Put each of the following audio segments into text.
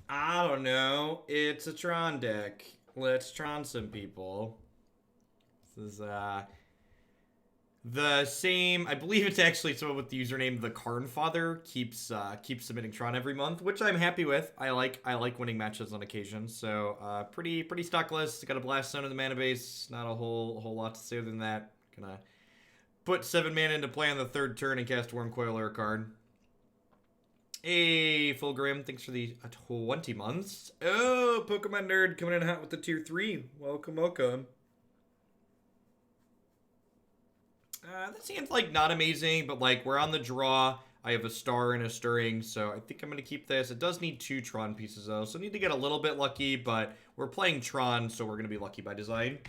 I don't know. It's a Tr0n deck. Let's Tr0n some people. This is the same. I believe it's actually someone with the username the Karn Father keeps submitting Tr0n every month, which I'm happy with. I like winning matches on occasion. So pretty stock list. Got a Blast Zone in the mana base. Not a whole lot to say other than that. Gonna put 7 mana into play on the third turn and cast Wurmcoil or a card. Hey, Fulgrim, thanks for the 20 months. Oh, Pokemon Nerd coming in hot with the tier 3. Welcome. That seems like not amazing, but like we're on the draw. I have a star and a stirring, so I think I'm going to keep this. It does need 2 Tr0n pieces though, so I need to get a little bit lucky, but we're playing Tr0n, so we're going to be lucky by design.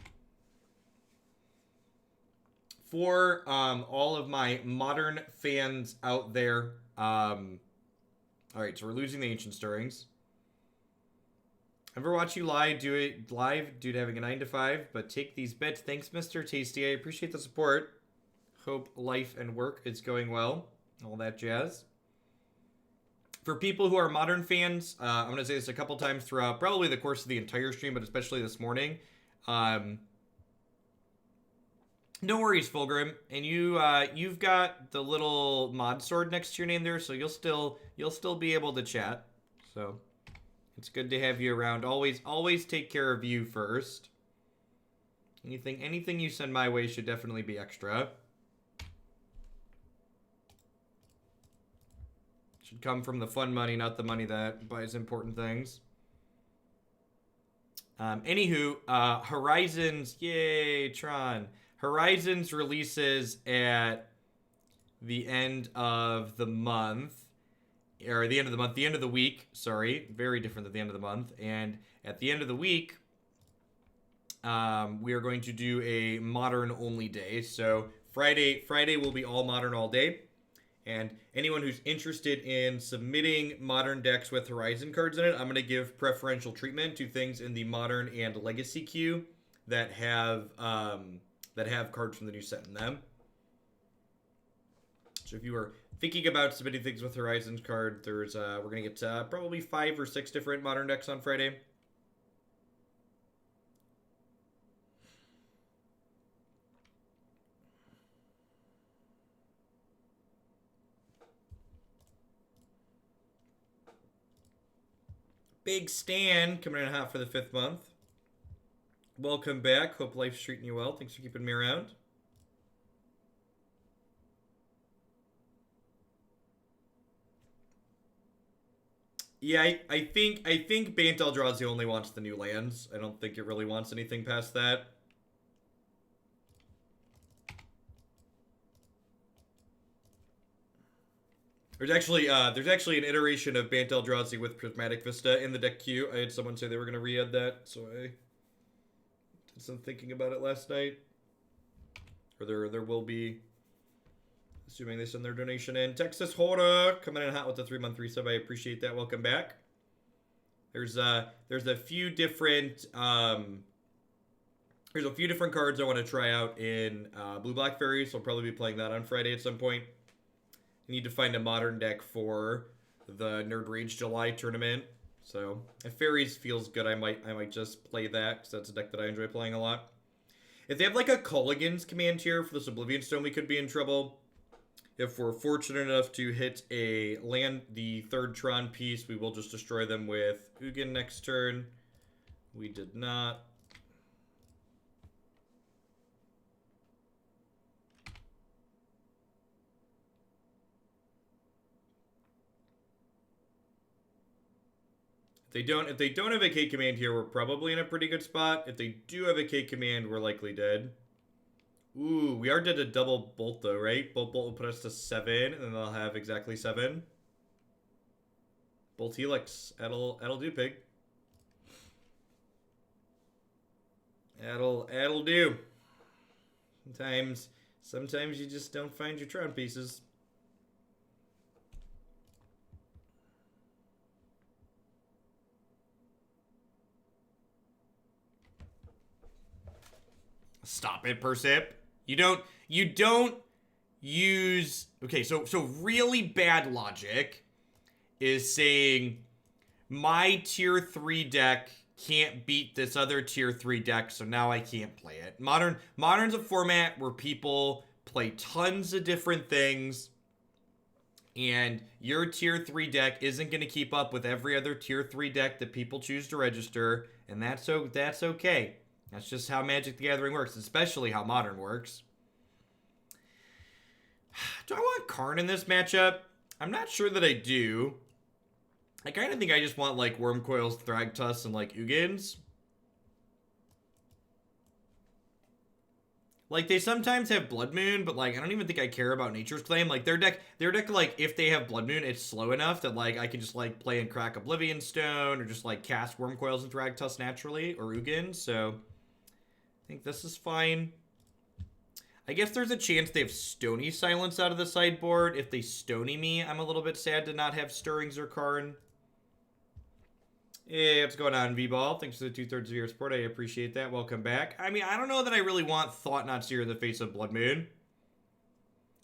For all of my modern fans out there, alright, so we're losing the Ancient Stirrings. Ever watch you do it live, dude, having a 9 to 5, but take these bets. Thanks, Mr. Tasty. I appreciate the support. Hope life and work is going well. All that jazz. For people who are modern fans, I'm going to say this a couple times throughout probably the course of the entire stream, but especially this morning. No worries, Fulgrim. And you've got the little mod sword next to your name there, so you'll still be able to chat. So it's good to have you around. Always take care of you first. Anything you send my way should definitely be extra. Should come from the fun money, not the money that buys important things. Anywho, Horizons, yay, Tr0n. Horizons releases at the end of the month, or the end of the week, sorry, very different than the end of the month. And at the end of the week, we are going to do a modern only day. So Friday will be all modern all day. And anyone who's interested in submitting modern decks with Horizon cards in it, I'm going to give preferential treatment to things in the modern and legacy queue that have cards from the new set in them. So if you are thinking about submitting things with Horizon's card, there's we're going to get probably 5 or 6 different modern decks on Friday. Big Stan coming in hot for the 5th month. Welcome back. Hope life's treating you well. Thanks for keeping me around. Yeah, I think Bant Eldrazi only wants the new lands. I don't think it really wants anything past that. There's actually an iteration of Bant Eldrazi with Prismatic Vista in the deck queue. I had someone say they were going to re-add that, so I did some thinking about it last night. Or there will be, assuming they send their donation in. Texas Horror coming in hot with the 3-month resub. I appreciate that. Welcome back. There's a few different cards I want to try out in Blue Black Fairy, so I'll probably be playing that on Friday at some point. I need to find a modern deck for the Nerd Rage July tournament. So if Fairies feels good, I might just play that because that's a deck that I enjoy playing a lot. If they have like a Culligan's command here for this Oblivion Stone, we could be in trouble. If we're fortunate enough to hit a land, the 3rd Tr0n piece, we will just destroy them with Ugin next turn. We did not. If they don't have a K command here, we're probably in a pretty good spot. If they do have a K command, we're likely dead. Ooh, we are dead to double bolt though, right? Bolt will put us to 7, and then they'll have exactly 7. Bolt Helix. That'll do, pig. That'll do. Sometimes you just don't find your Tr0n pieces. Stop it, Persip. You don't use... Okay, so really bad logic is saying my tier 3 deck can't beat this other tier 3 deck, so now I can't play it. Modern's a format where people play tons of different things, and your tier 3 deck isn't going to keep up with every other tier 3 deck that people choose to register, and that's okay. That's just how Magic the Gathering works, especially how Modern works. Do I want Karn in this matchup? I'm not sure that I do. I kind of think I just want, like, Wurmcoils, Thragtusk, and, like, Ugins. Like, they sometimes have Blood Moon, but, like, I don't even think I care about Nature's Claim. Like, their deck, like, if they have Blood Moon, it's slow enough that, like, I can just, like, play and crack Oblivion Stone, or just, like, cast Wurmcoils and Thragtusk naturally, or Ugin, so I think this is fine. I guess there's a chance they have Stony Silence out of the sideboard. If they Stony me, I'm a little bit sad to not have Stirrings or Karn. Hey, what's going on, V-Ball? Thanks for the 2/3 of your support. I appreciate that. Welcome back. I mean, I don't know that I really want Thought-Knot Seer in the face of Blood Moon.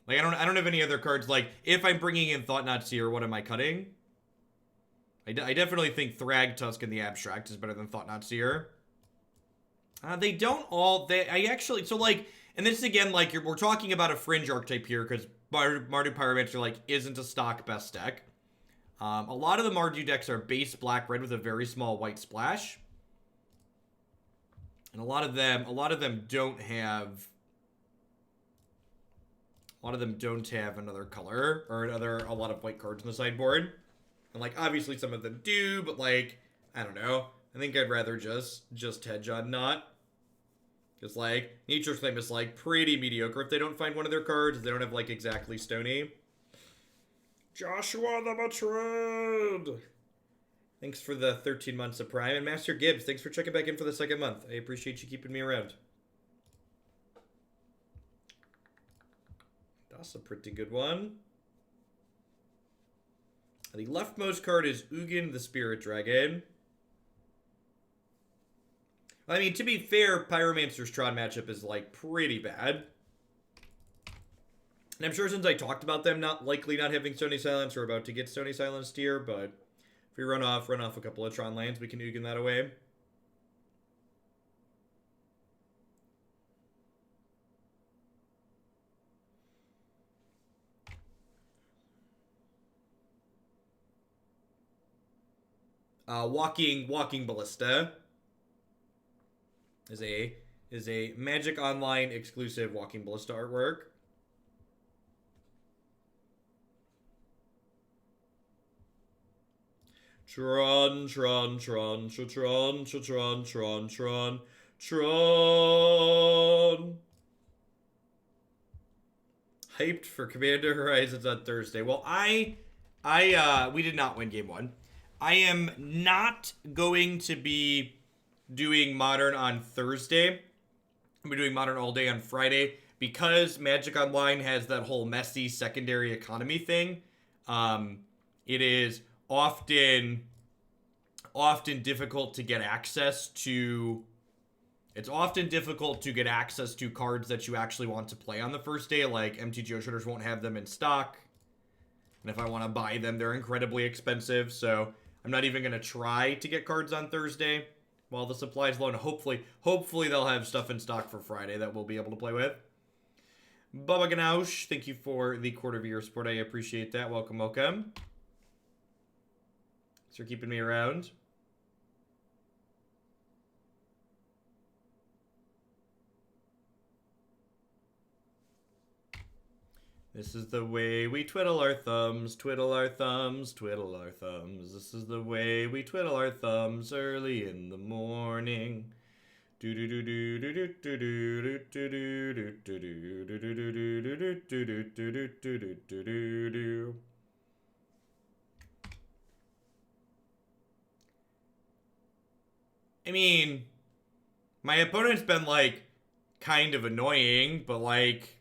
Like, I don't have any other cards. Like, if I'm bringing in Thought-Knot Seer, what am I cutting? I definitely think Thragtusk in the abstract is better than Thought-Knot Seer. They don't all... So, like... And this is, again, like, we're talking about a fringe archetype here, because Mardu Pyromancer, like, isn't a stock best deck. A lot of the Mardu decks are base black-red with a very small white splash. And a lot of them don't have... A lot of them don't have another color, or a lot of white cards in the sideboard. And, like, obviously some of them do, but, like, I don't know. I think I'd rather just hedge on not. Because, like, Nature's Claim is, like, pretty mediocre if they don't find one of their cards. They don't have, like, exactly Stony. Joshua the Betrayed! Thanks for the 13 months of Prime. And Master Gibbs, thanks for checking back in for the second month. I appreciate you keeping me around. That's a pretty good one. The leftmost card is Ugin the Spirit Dragon. I mean, to be fair, Pyromancer's Tr0n matchup is, like, pretty bad. And I'm sure since I talked about them likely not having Stony Silence, we're about to get Stony Silence here, but if we run off a couple of Tr0n lands, we can Ugin that away. Walking Ballista is a Magic Online exclusive Walking Ballista artwork. Tr0n. Hyped for Commander Horizons on Thursday. Well, we did not win game 1. I am not going to be doing Modern on Thursday. I'm doing Modern all day on Friday because Magic Online has that whole messy secondary economy thing. It is often difficult to get access to. It's often difficult to get access to cards that you actually want to play on the first day. Like MTGO traders won't have them in stock, and if I want to buy them, they're incredibly expensive. So I'm not even gonna try to get cards on Thursday while the supply is low. And hopefully they'll have stuff in stock for Friday that we'll be able to play with. Bubba Ganoush, thank you for the quarter of your support. I appreciate that. Welcome. Thanks for keeping me around. This is the way we twiddle our thumbs, twiddle our thumbs, twiddle our thumbs. This is the way we twiddle our thumbs early in the morning. Do do do do do do do do do do do do do do do do do do. I mean, my opponent's been like kind of annoying, but like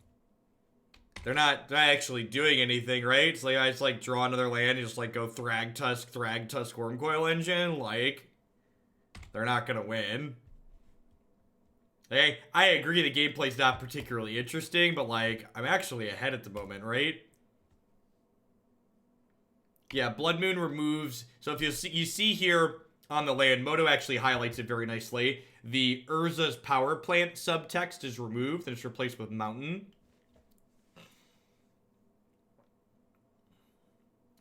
they're not actually doing anything, right? It's like I just like draw another land and just like go Thragtusk, Wurmcoil Engine. Like, they're not gonna win. Hey, I agree the gameplay's not particularly interesting, but like I'm actually ahead at the moment, right? Yeah, Blood Moon removes... So if you see here on the land, Moto actually highlights it very nicely. The Urza's power plant subtext is removed and it's replaced with Mountain.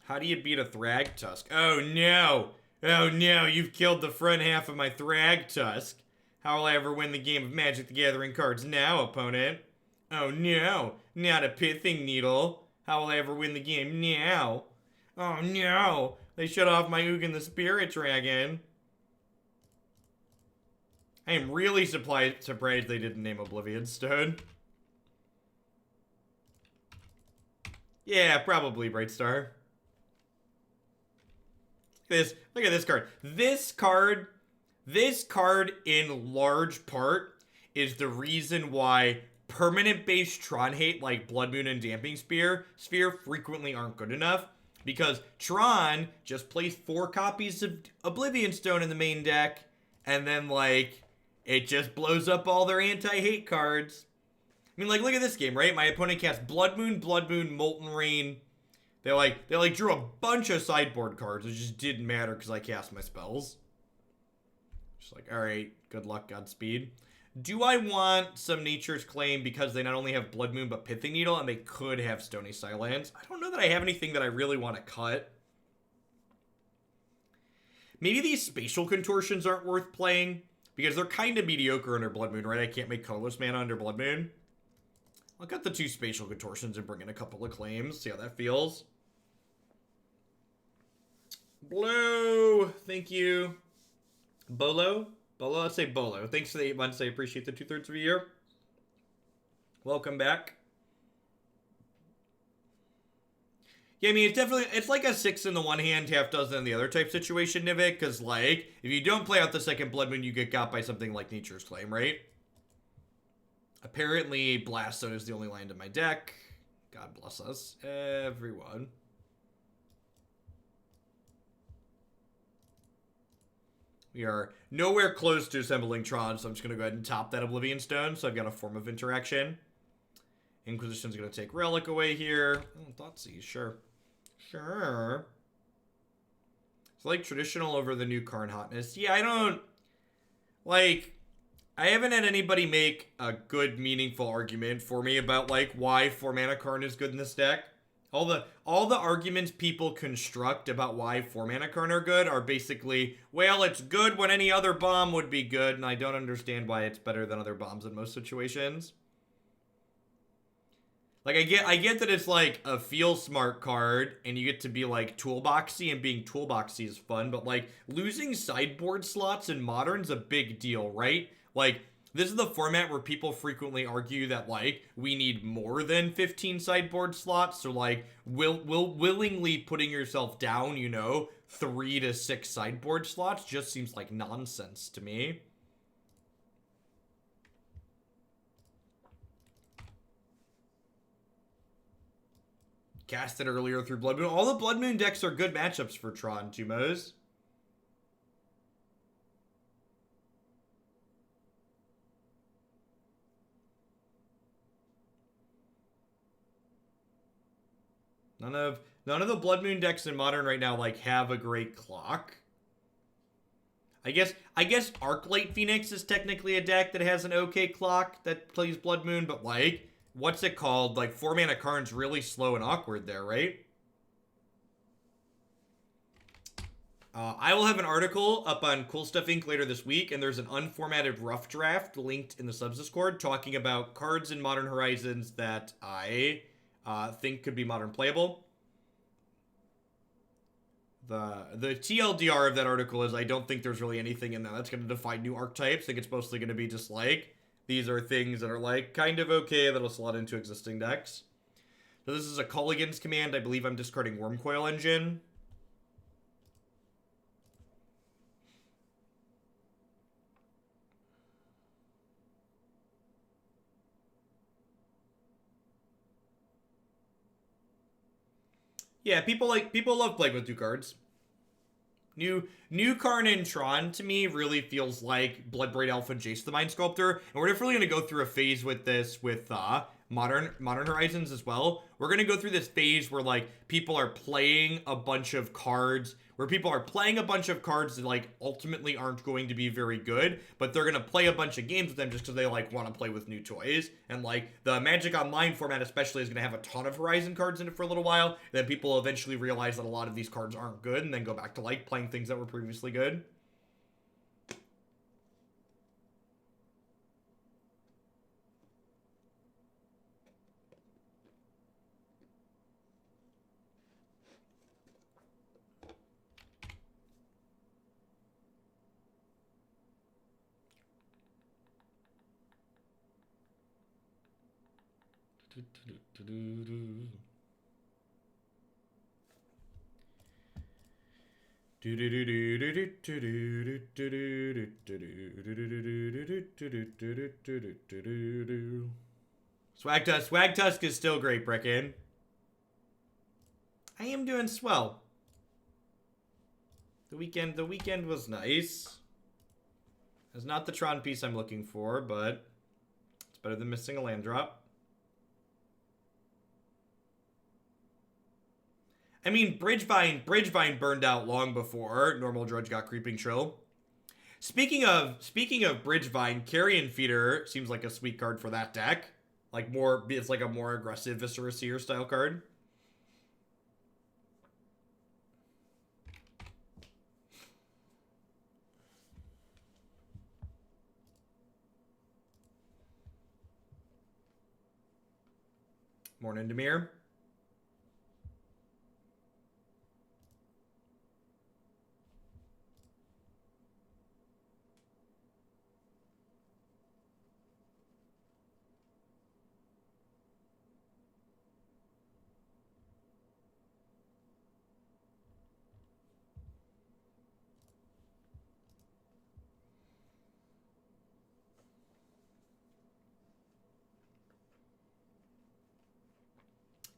How do you beat a Thragtusk? Oh no! Oh no, you've killed the front half of my Thragtusk. How will I ever win the game of Magic the Gathering cards now, opponent? Oh no, not a Pithing Needle. How will I ever win the game now? Oh no, they shut off my Ugin the Spirit Dragon. I am really surprised they didn't name Oblivion Stone. Yeah, probably Bright Star. Look at this card. This card in large part is the reason why permanent-based Tr0n hate like Blood Moon and Damping Sphere frequently aren't good enough. Because Tr0n just plays 4 copies of Oblivion Stone in the main deck, and then, like, it just blows up all their anti-hate cards. I mean, like, look at this game, right? My opponent cast Blood Moon, Molten Rain. They drew a bunch of sideboard cards. It just didn't matter because I cast my spells. Just like, alright, good luck, Godspeed. Do I want some Nature's Claim because they not only have Blood Moon but Pithing Needle and they could have Stony Silence? I don't know that I have anything that I really want to cut. Maybe these Spatial Contortions aren't worth playing because they're kind of mediocre under Blood Moon, right? I can't make colorless mana under Blood Moon. I'll cut the 2 Spatial Contortions and bring in a couple of claims. See how that feels. Blue! Thank you. Bolo? Bolo? Let's say Bolo. Thanks for the 8 months. I appreciate the 2/3 of a year. Welcome back. Yeah, I mean, it's like a 6 in the one hand, half dozen in the other type situation, Nivik, because, like, if you don't play out the second Blood Moon, you get got by something like Nature's Claim, right? Apparently, Blast Zone is the only land in my deck. God bless us, everyone. We are nowhere close to assembling Tr0n, so I'm just going to go ahead and top that Oblivion Stone, so I've got a form of interaction. Inquisition's going to take Relic away here. Oh, Thoughtseize, sure. Sure. It's like traditional over the new Karn hotness. Yeah, I don't... Like, I haven't had anybody make a good, meaningful argument for me about, like, why 4-mana Karn is good in this deck. All the arguments people construct about why 4-mana Karn are good are basically, well, it's good when any other bomb would be good, and I don't understand why it's better than other bombs in most situations. Like, I get that it's, like, a feel-smart card, and you get to be, like, toolboxy, and being toolboxy is fun, but, like, losing sideboard slots in Modern's a big deal, right? Like, this is the format where people frequently argue that, like, we need more than 15 sideboard slots, so, like, willingly putting yourself down, you know, 3 to 6 sideboard slots just seems like nonsense to me. Cast it earlier through Blood Moon. All the Blood Moon decks are good matchups for Tr0n, Tumos. None of the Blood Moon decks in Modern right now, like, have a great clock. I guess Arclight Phoenix is technically a deck that has an okay clock that plays Blood Moon, but, like, what's it called? Like, 4-mana Karn's really slow and awkward there, right? I will have an article up on Cool Stuff Inc. later this week, and there's an unformatted rough draft linked in the subs Discord talking about cards in Modern Horizons that I think could be Modern playable. The TLDR of that article is I don't think there's really anything in there that's going to define new archetypes. I think it's mostly going to be just like, these are things that are like kind of okay that'll slot into existing decks. So this is a Culligan's command. I believe I'm discarding Wurmcoil Engine. Yeah, people love playing with 2 cards. New Karn and Tr0n to me really feels like Bloodbraid Elf and Jace the Mind Sculptor, and we're definitely going to go through a phase with this with Modern Horizons as well. We're gonna go through this phase where like people are playing a bunch of cards, that like ultimately aren't going to be very good, but they're gonna play a bunch of games with them just because they like want to play with new toys. And like the Magic Online format especially is gonna have a ton of Horizon cards in it for a little while. Then people eventually realize that a lot of these cards aren't good, and then go back to like playing things that were previously good. Swagtusk is still great, Brecken. I am doing swell. The weekend was nice. It's not the Tr0n piece I'm looking for, but it's better than missing a land drop. I mean, Bridgevine burned out long before Normal Drudge got Creeping Chill. Speaking of Bridgevine, Carrion Feeder seems like a sweet card for that deck. It's like a more aggressive Viscera Seer style card. Morning, Demir.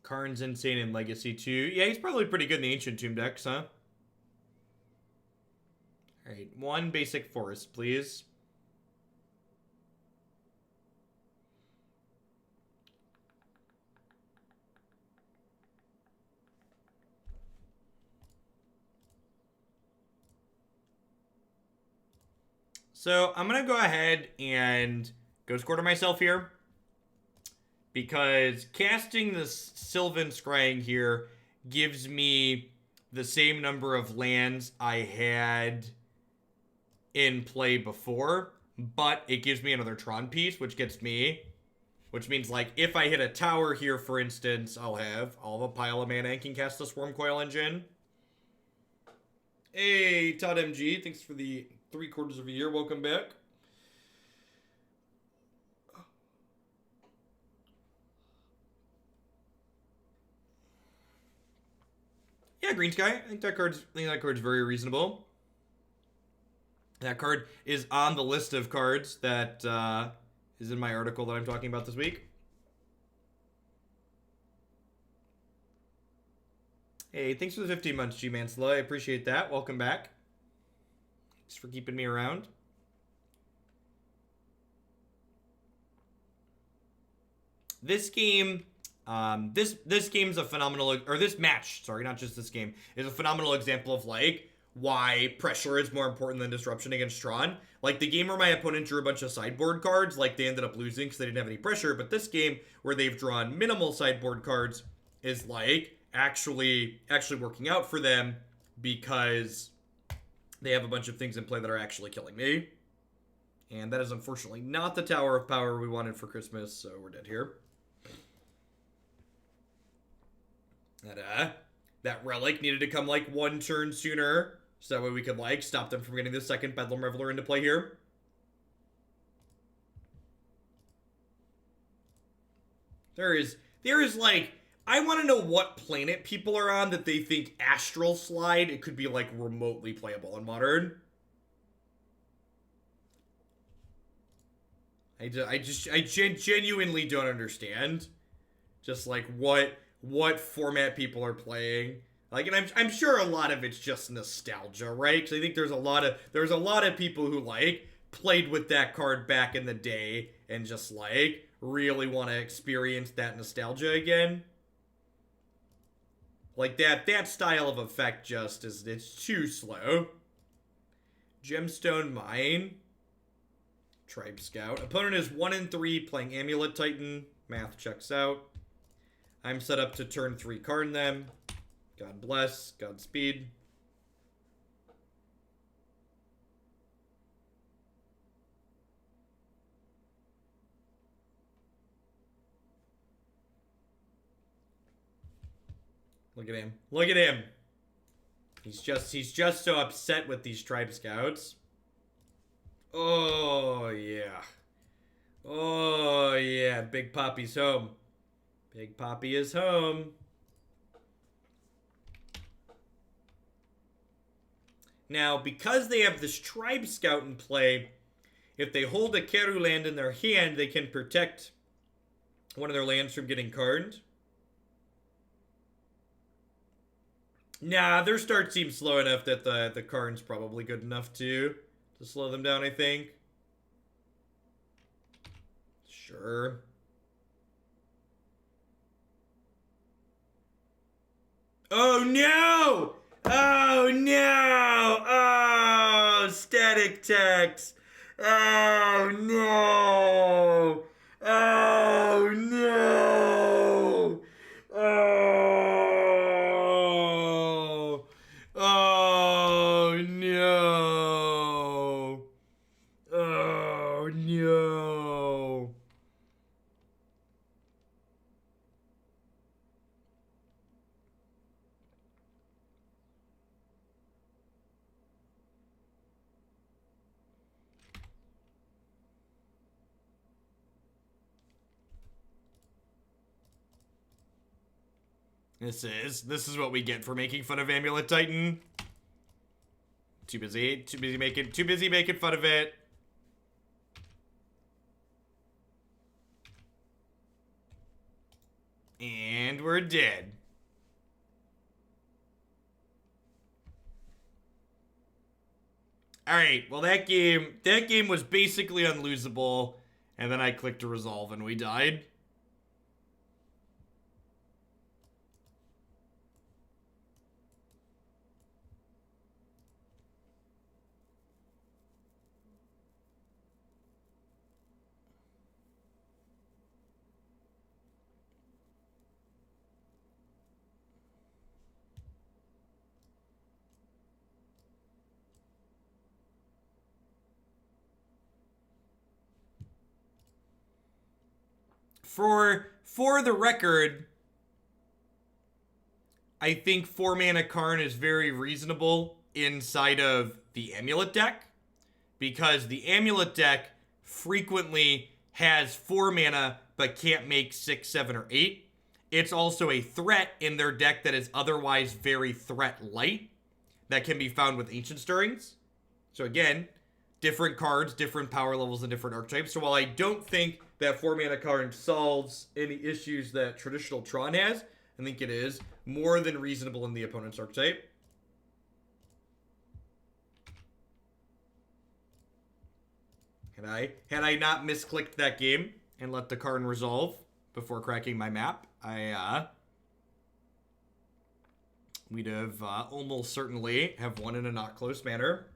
Karn's insane in Legacy 2. Yeah, he's probably pretty good in the Ancient Tomb decks, huh? Alright, one basic forest, please. So, I'm going to go ahead and go score to myself here. Because casting this Sylvan Scrying here gives me the same number of lands I had in play before, but it gives me another Tr0n piece, which means like if I hit a tower here, for instance, I'll have a pile of mana and can cast this Wurmcoil Engine. Hey, Todd MG, thanks for the 3/4 of a year. Welcome back. Yeah, Green Sky. I think that card's very reasonable. That card is on the list of cards that is in my article that I'm talking about this week. Hey, thanks for the 15 months, G-Mansla. I appreciate that. Welcome back. Thanks for keeping me around. This game... this game's a phenomenal, or this match, sorry, not just this game, is a phenomenal example of, like, why pressure is more important than disruption against Tr0n. Like, the game where my opponent drew a bunch of sideboard cards, like, they ended up losing because they didn't have any pressure, but this game, where they've drawn minimal sideboard cards, is, like, actually working out for them because they have a bunch of things in play that are actually killing me. And that is unfortunately not the Tower of Power we wanted for Christmas, so we're dead here. That Relic needed to come, like, one turn sooner, so that way we could, like, stop them from getting the second Bedlam Reveler into play here. There is, like, I want to know what planet people are on that they think Astral Slide, it could be, like, remotely playable in Modern. I genuinely don't understand. Just, like, what format people are playing. Like, and I'm sure a lot of it's just nostalgia, right? Because I think there's a lot of people who, like, played with that card back in the day and just, like, really want to experience that nostalgia again. Like, that style of effect just is, it's too slow. Gemstone Mine. Tribe Scout. Opponent is 1 and 3 playing Amulet Titan. Math checks out. I'm set up to turn 3 Karn them. God bless. Godspeed. Look at him. Look at him. He's just so upset with these Tribe Scouts. Oh, yeah. Oh, yeah. Big Poppy's home. Big Poppy is home. Now, because they have this Tribe Scout in play, if they hold a Keru land in their hand, they can protect one of their lands from getting karned. Nah, their start seems slow enough that the Karn's probably good enough to slow them down, I think. Sure. Oh no! Oh no! Oh, static text. Oh no! Oh no! Oh! Oh no! Oh no! This is what we get for making fun of Amulet Titan. Too busy making fun of it. And we're dead. Alright, well that game was basically unlosable, and then I clicked to resolve and we died. For the record, I think 4-mana Karn is very reasonable inside of the Amulet deck, because the Amulet deck frequently has 4 mana but can't make 6, 7, or 8. It's also a threat in their deck that is otherwise very threat light that can be found with Ancient Stirrings. So again, different cards, different power levels, and different archetypes. So while I don't think that 4-mana Karn solves any issues that traditional Tr0n has, I think it is more than reasonable in the opponent's archetype. Had I not misclicked that game and let the Karn resolve before cracking my map, we'd have almost certainly have won in a not close manner.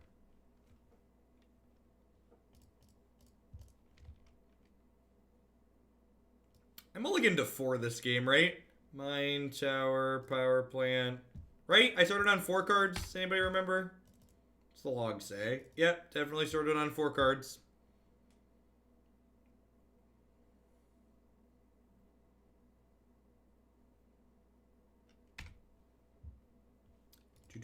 I'm mulligan to 4 this game, right? Mine, Tower, Power Plant. Right? I started on 4 cards. Does anybody remember? What's the log say? Yep, definitely started on 4 cards. So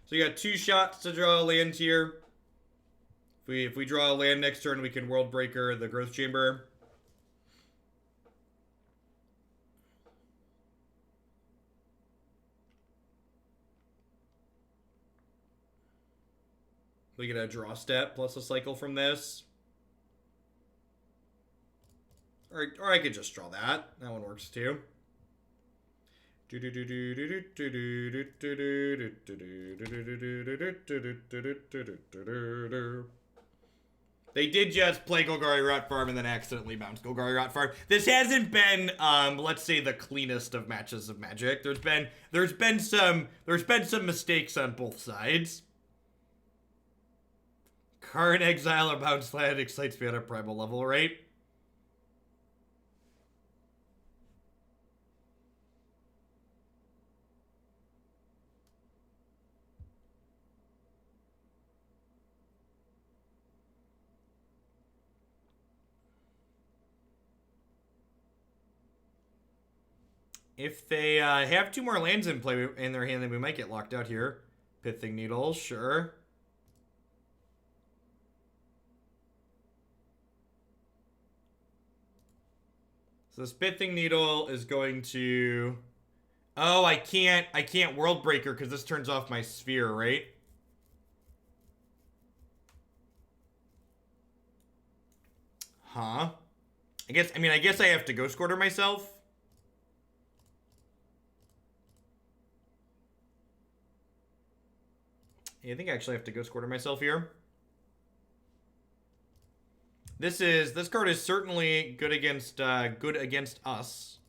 you got 2 shots to draw a land here. If we draw a land next turn, we can World Breaker the Growth Chamber. We get a draw step plus a cycle from this. Or I could just draw that. That one works too. They did just play Golgari Rot Farm and then accidentally bounce Golgari Rot Farm. This hasn't been, let's say, the cleanest of matches of Magic. There's been some mistakes on both sides. Karn Exile or Bounce Land excites me on a primal level, right? If they have 2 more lands in play in their hand, then we might get locked out here. Pithing Needle, sure. So this Pithing Needle is going to... Oh, I can't World Breaker because this turns off my sphere, right? Huh? I guess I have to Ghost Quarter myself. I think I actually have to Ghost Quarter myself here. This card is certainly good against us.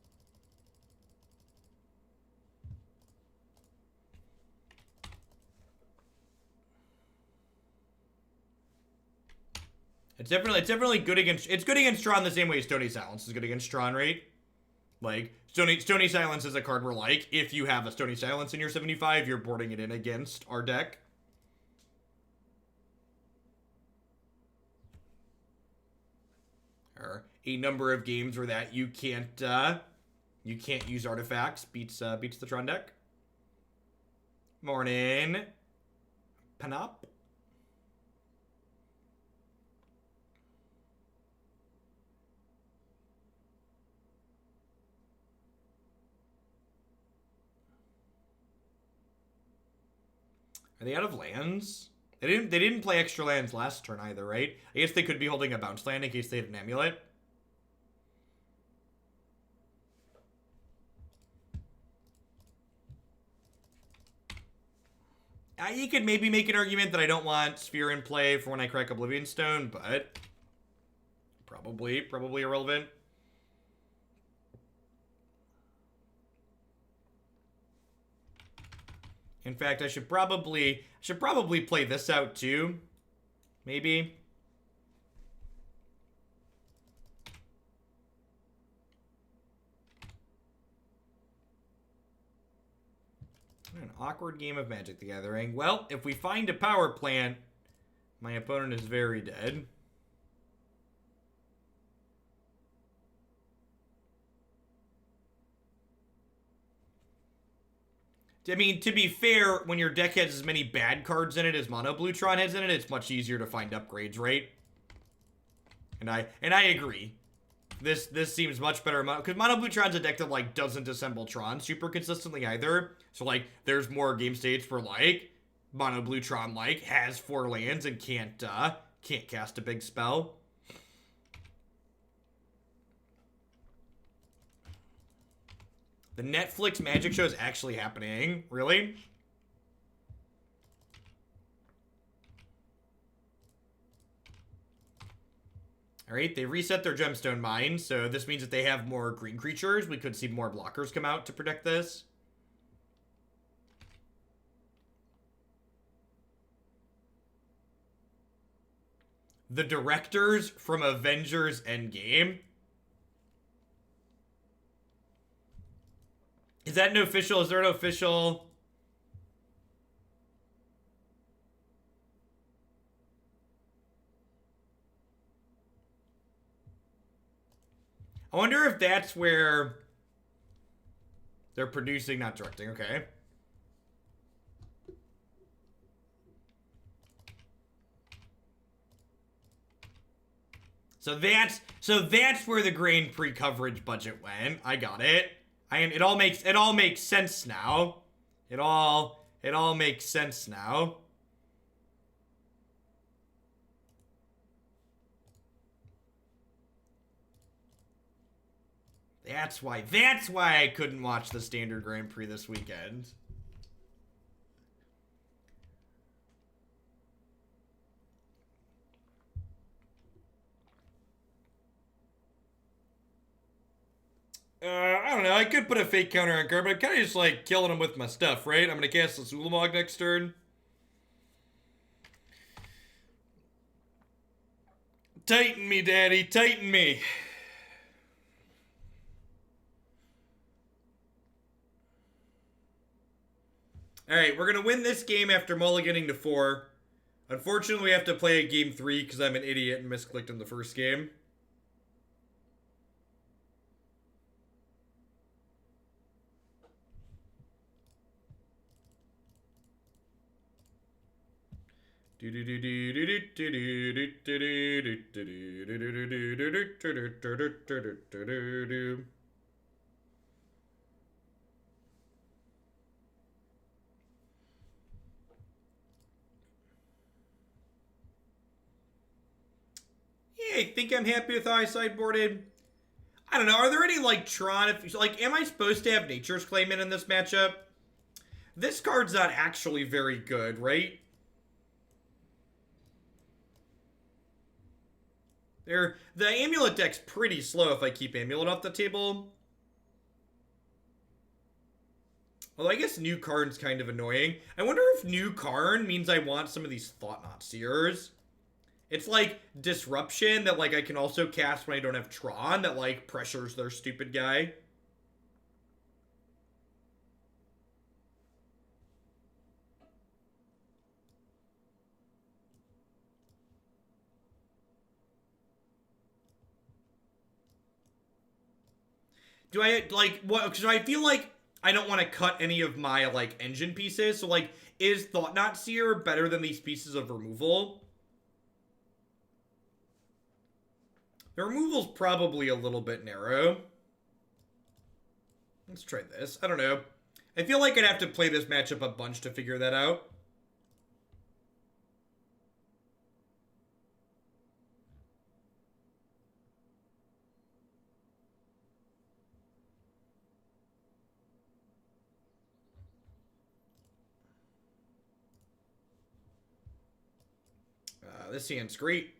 It's definitely good against Tr0n the same way Stony Silence is good against Tr0n, right? Like Stony Silence is a card where, like, if you have a Stony Silence in your 75, you're boarding it in against our deck. Or a number of games where that you can't use artifacts beats the Tr0n deck. Morning, Panop. Are they out of lands? They didn't play extra lands last turn either, right? I guess they could be holding a bounce land in case they had an amulet. You could maybe make an argument that I don't want Sphere in play for when I crack Oblivion Stone, but probably irrelevant. In fact, I should probably play this out too. Maybe. An awkward game of Magic the Gathering. Well, if we find a power plant, my opponent is very dead. I mean, to be fair, when your deck has as many bad cards in it as Mono Blue Tr0n has in it, it's much easier to find upgrades, right? And I agree. This seems much better because Mono Blue Tr0n's a deck that, like, doesn't assemble Tr0n super consistently either. So, like, there's more game states where, like, Mono Blue Tr0n, like, has 4 lands and can't cast a big spell. The Netflix Magic show is actually happening. Really? Alright, they reset their Gemstone Mine, so this means that they have more green creatures. We could see more blockers come out to protect this. The directors from Avengers Endgame. Is that an official? Is there an official? I wonder if that's where they're producing, not directing. Okay. So that's where the Grand Prix coverage budget went. I got it. It all makes sense now. It all makes sense now. That's why I couldn't watch the Standard Grand Prix this weekend. I don't know. I could put a fake counter on Karn, but I'm kind of just like killing him with my stuff, right? I'm gonna cast this Ulamog next turn. Tighten me, daddy. Tighten me. Alright, we're gonna win this game after mulliganing to 4. Unfortunately, we have to play a game 3 because I'm an idiot and misclicked in the first game. I think I'm happy with how I sideboarded. I don't know. Are there any, like, Tr0n? Like, am I supposed to have Nature's Claim in this matchup? This card's not actually very good, right? The Amulet deck's pretty slow if I keep Amulet off the table. Although I guess new Karn's kind of annoying. I wonder if new Karn means I want some of these Thought-Knot Seers. It's like Disruption that, like, I can also cast when I don't have Tr0n that, like, pressures their stupid guy. Do I, like, what? Because I feel like I don't want to cut any of my, like, engine pieces. So, like, is Thought-Knot Seer better than these pieces of removal? The removal's probably a little bit narrow. Let's try this. I don't know. I feel like I'd have to play this matchup a bunch to figure that out. This hand's great.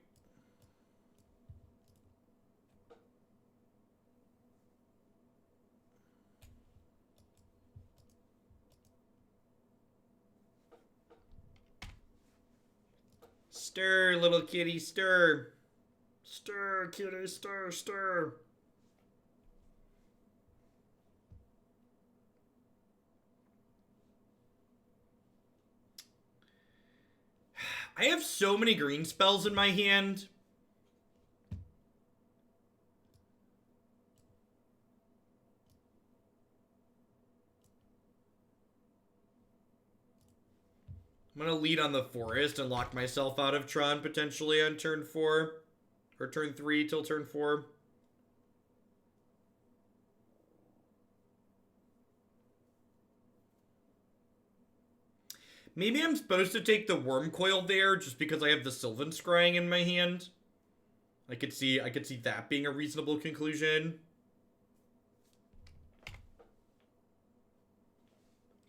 Stir, little kitty, stir. Stir, kitty, stir, stir. I have so many green spells in my hand. I'm going to lead on the forest and lock myself out of Tr0n potentially on turn 4. Or turn 3 till turn 4. Maybe I'm supposed to take the Wurmcoil there just because I have the Sylvan Scrying in my hand. I could see that being a reasonable conclusion.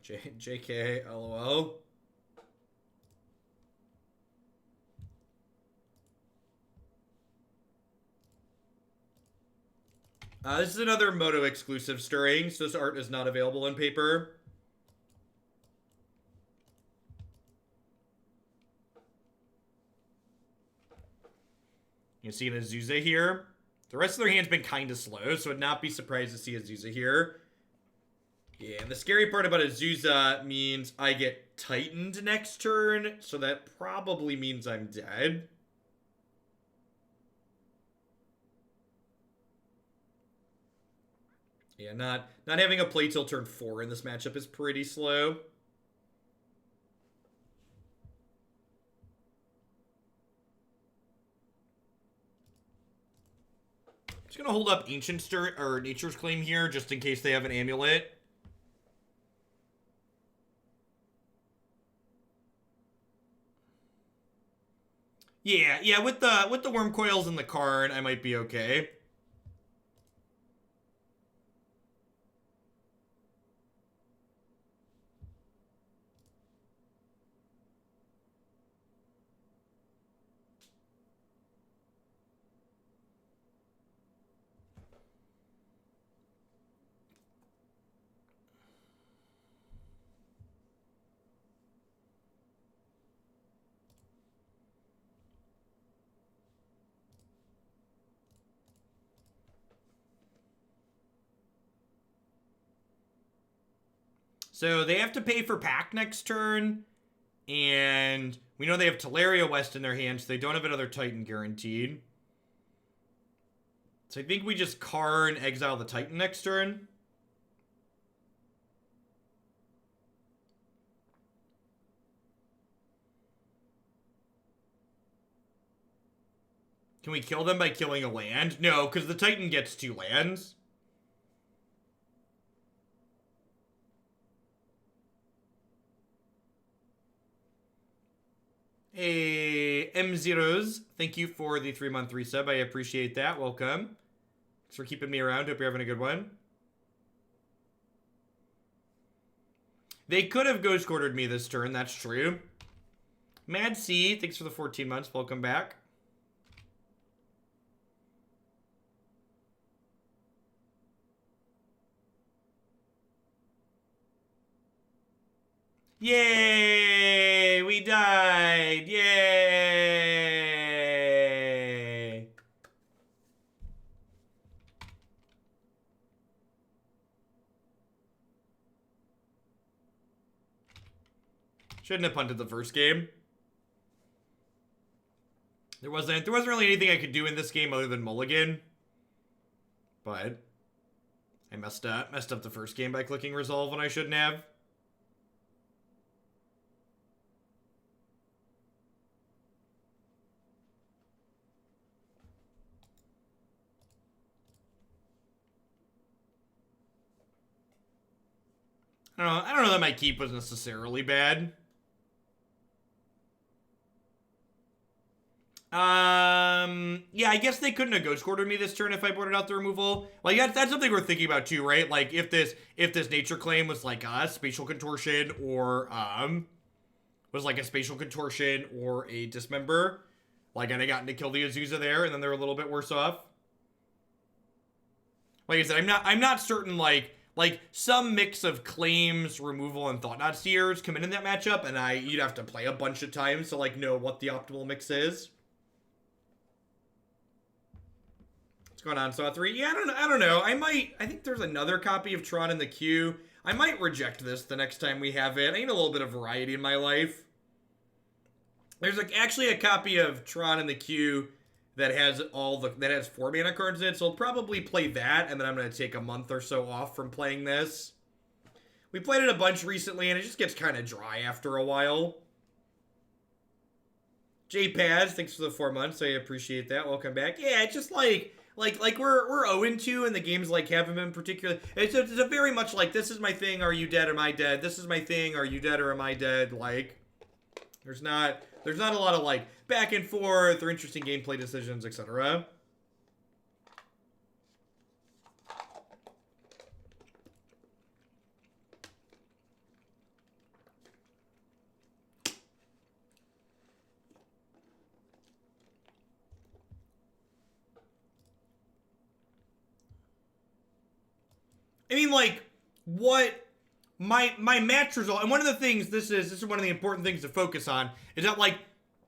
JK, LOL. This is another Moto exclusive stirring, so this art is not available in paper. You see an Urza here. The rest of their hand's been kind of slow, so I'd not be surprised to see a Urza here. Yeah, and the scary part about a Urza means I get tightened next turn, so that probably means I'm dead. Yeah, not having a play till turn 4 in this matchup is pretty slow. Just gonna hold up Ancient Stir or Nature's Claim here, just in case they have an amulet. Yeah, with the Wurmcoils and the Karn, I might be okay. So they have to pay for Pack next turn. And we know they have Teleria West in their hands, so they don't have another Titan guaranteed. So I think we just Karn, exile the Titan next turn. Can we kill them by killing a land? No, because the Titan gets 2 lands. Hey, M0s, thank you for the 3-month resub. I appreciate that. Welcome. Thanks for keeping me around. Hope you're having a good one. They could have Ghost Quartered me this turn. That's true. Mad C, thanks for the 14 months. Welcome back. Yay! We died! Yay! Shouldn't have punted the first game. There wasn't really anything I could do in this game other than mulligan. But I messed up the first game by clicking resolve when I shouldn't have. I don't know that my keep was necessarily bad. Yeah, I guess they couldn't have Ghost Quartered me this turn if I boarded out the removal. Like, that's something we're thinking about too, right? Like, if this Nature Claim was like a Spatial Contortion or, was like a Spatial Contortion or a Dismember, like, and I got to kill the Azusa there, and then they're a little bit worse off. Like I said, I'm not certain, like some mix of claims, removal, and Thought-Knot Seers come in that matchup, and you'd have to play a bunch of times to like know what the optimal mix is. What's going on, Saw 3? Yeah, I don't know. I think there's another copy of Tr0n in the queue. I might reject this the next time we have it. I need a little bit of variety in my life. There's actually a copy of Tr0n in the queue that has 4 mana cards in it, so I'll probably play that, and then I'm going to take a month or so off from playing this. We played it a bunch recently, and it just gets kind of dry after a while. JPads, thanks for the 4 months. I appreciate that. Welcome back. Yeah, it's just like we're 0-2, and the games like haven't been particularly. It's a very much like, this is my thing. Are you dead? Am I dead? This is my thing. Are you dead or am I dead? Like, there's not a lot of like back and forth or interesting gameplay decisions, etc. I mean, like, what my match result, and one of the things, this is one of the important things to focus on, is that, like,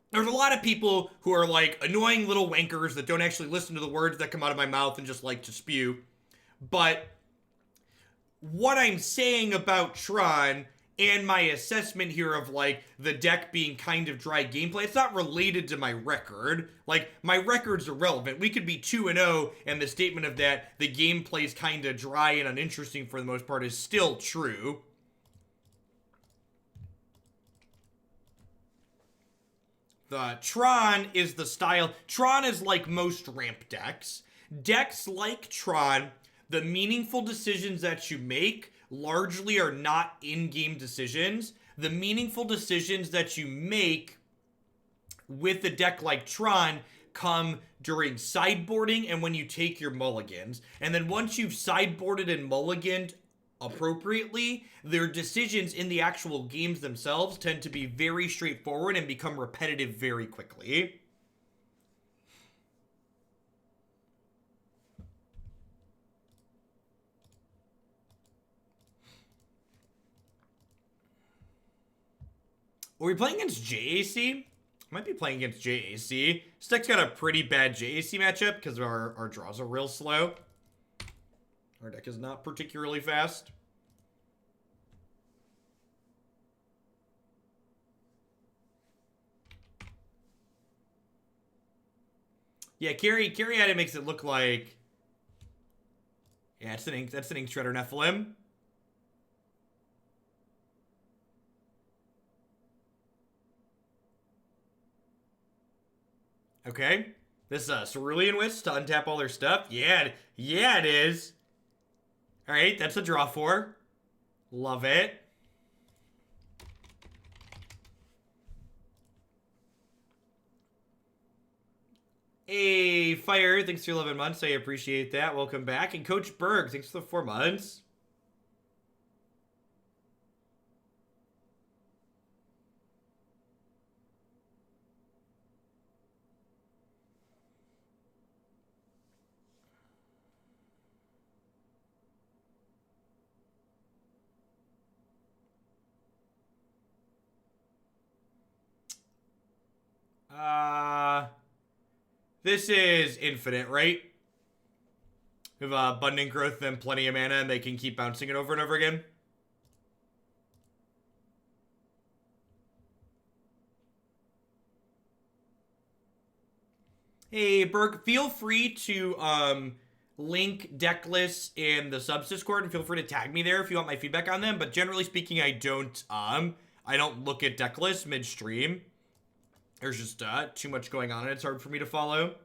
there's a lot of people who are, like, annoying little wankers that don't actually listen to the words that come out of my mouth and just like to spew. But what I'm saying about Tr0n and my assessment here of, like, the deck being kind of dry gameplay, it's not related to my record. Like, my record's irrelevant. We could be 2-0, and the statement of that, the gameplay's kind of dry and uninteresting for the most part, is still true. The Tr0n is the style. Tr0n is like most ramp decks. Decks like Tr0n, the meaningful decisions that you make largely are not in-game decisions. The meaningful decisions that you make with a deck like Tr0n come during sideboarding and when you take your mulligans. And then once you've sideboarded and mulliganed appropriately, their decisions in the actual games themselves tend to be very straightforward and become repetitive very quickly. Are we playing against JAC? Might be playing against JAC. This deck's got a pretty bad JAC matchup because our draws are real slow. Our deck is not particularly fast. Yeah, Carrie had it makes it look like... Yeah, that's an ink shredder Nephilim. Okay. This Cerulean Wisp to untap all their stuff. Yeah, it is. Alright, that's a draw 4. Love it. Hey, Fire, thanks for 11 months. I appreciate that. Welcome back. And Coach Berg, thanks for the 4 months. This is infinite, right? We have abundant growth and plenty of mana, and they can keep bouncing it over and over again. Hey, Berg, feel free to link deck lists in the subs Discord, and feel free to tag me there if you want my feedback on them. But generally speaking, I don't look at deck lists midstream. There's just too much going on, and it's hard for me to follow.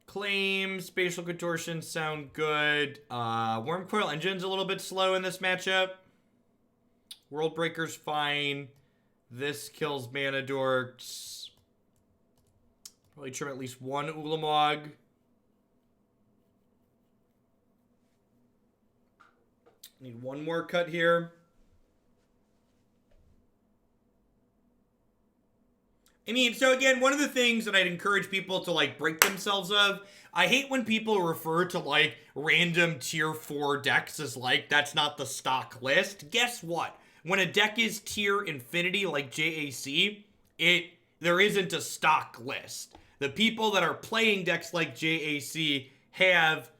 Claim, Spatial Contortion sound good. Wurmcoil Engine's a little bit slow in this matchup. World Breaker's fine. This kills Mana Dorks. Probably trim at least one Ulamog. Need one more cut here. I mean, so again, one of the things that I'd encourage people to, like, break themselves of, I hate when people refer to, like, random tier 4 decks as, like, that's not the stock list. Guess what? When a deck is tier infinity, like JAC, there isn't a stock list. The people that are playing decks like JAC have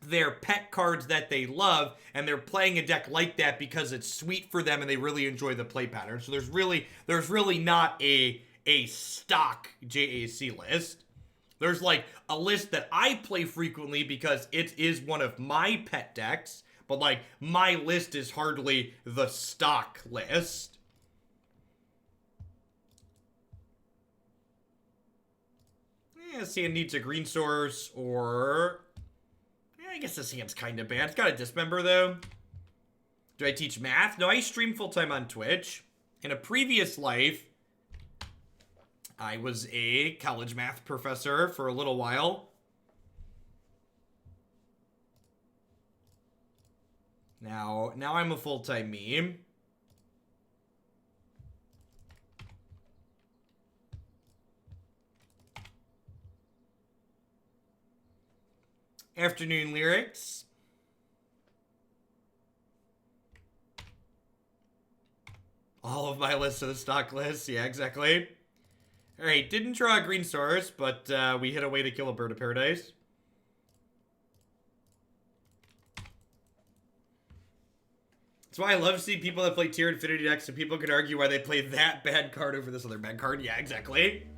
their pet cards that they love, and they're playing a deck like that because it's sweet for them and they really enjoy the play pattern. So there's really not a stock JAC list. There's like a list that I play frequently because it is one of my pet decks, but like my list is hardly the stock list. Yeah, Sand needs a green source, or yeah, I guess this hand's kind of bad. It's got a Dismember though. Do I teach math? No, I stream full-time on Twitch. In a previous life, I was a college math professor for a little while. Now I'm a full-time meme. Afternoon lyrics. All of my lists are the stock lists. Yeah, exactly. Alright, didn't draw a green source, but we hit a way to kill a bird of paradise. That's why I love to see people that play tier infinity decks, so people could argue why they play that bad card over this other bad card. Yeah, exactly.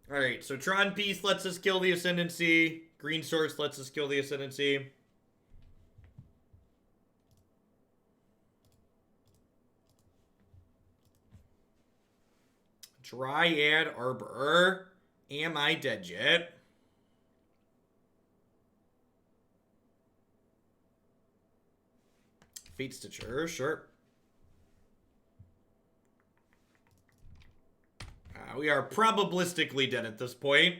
Alright, so Tr0n Piece lets us kill the Ascendancy. Green Source lets us kill the Ascendancy. Dryad Arbor. Am I dead yet? Fate Stitcher, sure. We are probabilistically dead at this point.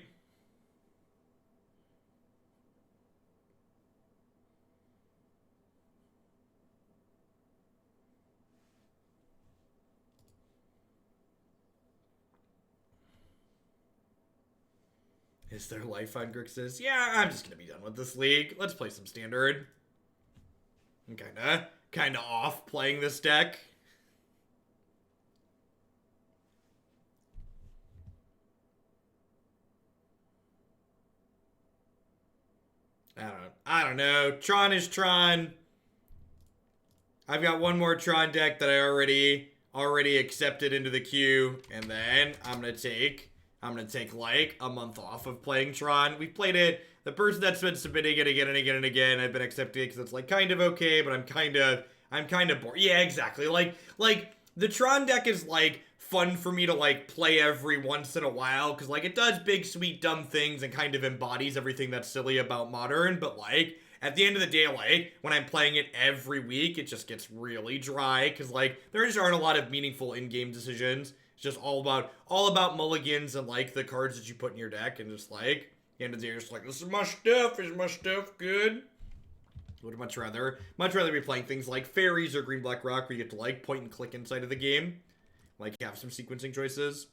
Is there life on Grixis? Yeah, I'm just gonna be done with this league. Let's play some standard. I'm kinda off playing this deck. I don't know. Tr0n is Tr0n. I've got one more Tr0n deck that I already accepted into the queue, and then I'm gonna take like a month off of playing Tr0n. We've played it. The person that's been submitting it again and again and again, I've been accepting it because it's like kind of okay, but I'm kind of bored. Yeah, exactly. Like the Tr0n deck is like fun for me to like play every once in a while because like it does big sweet dumb things and kind of embodies everything that's silly about Modern, but like at the end of the day, like, when I'm playing it every week, it just gets really dry, because, like, there just aren't a lot of meaningful in-game decisions. It's just all about mulligans and, like, the cards that you put in your deck, and just, like, at the end of the day, you're just like, this is my stuff, good? Would much rather be playing things like Fairies or Green Black Rock, where you get to, like, point and click inside of the game. Like, have some sequencing choices.